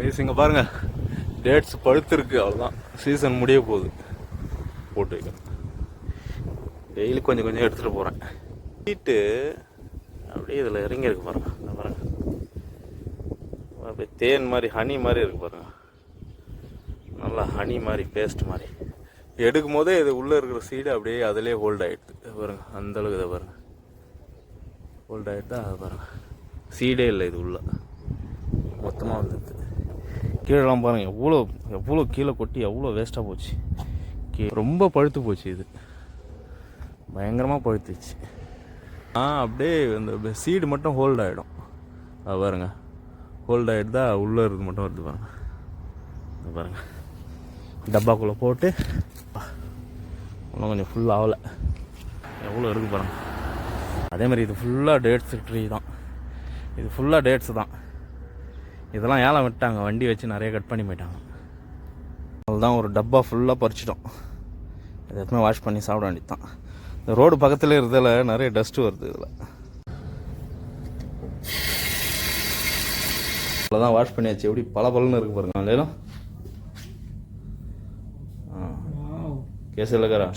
இங்கே பாருங்கள், டேட்ஸ் பழுத்துருக்கு. அவ்வளோதான், சீசன் முடிய போகுது. போட்டு வைக்கணும். டெய்லி கொஞ்சம் கொஞ்சம் எடுத்துகிட்டு போகிறேன். வீட்டு அப்படியே இதில் இறங்கியிருக்கு பாருங்கள். இந்த பாருங்கள், அப்படியே தேன் மாதிரி, ஹனி மாதிரி இருக்குது பாருங்கள். நல்லா ஹனி மாதிரி, பேஸ்ட் மாதிரி. எடுக்கும் போதே இது உள்ளே இருக்கிற சீடு அப்படியே அதிலே ஹோல்ட் ஆகிடுது பாருங்கள். அந்தளவுக்கு இதை பாருங்கள், ஹோல்ட் ஆகிட்டு அதை பாருங்கள். சீடே இல்லை இது உள்ள, மொத்தமாக வந்துடுது. கீழெல்லாம் பாருங்கள், எவ்வளோ கீழே கொட்டி எவ்வளோ வேஸ்ட்டாக போச்சு. ரொம்ப பழுத்து போச்சு. இது பயங்கரமாக பழுத்துச்சு. அப்படியே அந்த சீடு மட்டும் ஹோல்ட் ஆகிடும். அது பாருங்க, ஹோல்ட் ஆகிட்டு தான் உள்ளே இருக்குது மட்டும் வருது பாருங்கள். அது பாருங்கள், டப்பாக்குள்ளே போட்டு இன்னும் கொஞ்சம் ஃபுல் ஆகலை. எவ்வளோ இருக்குது பாருங்கள். அதேமாதிரி இது ஃபுல்லாக டேட்ஸ் ட்ரீ தான். இது ஃபுல்லாக டேட்ஸ் தான். இதெல்லாம் ஏலம் விட்டாங்க, வண்டி வச்சு நிறைய கட் பண்ணி போயிட்டாங்க. அதுதான் ஒரு டப்பா ஃபுல்லாக பறிச்சிட்டோம். இது எப்பவுமே வாஷ் பண்ணி சாப்பிட வேண்டியது தான். இந்த ரோடு பக்கத்தில் இருக்கிறதால நிறைய டஸ்ட்டு வருது இதில். அவ்வளோதான், வாஷ் பண்ணியாச்சு. எப்படி பல இருக்கு பாருங்க. இல்லையா कैसे लग रहा?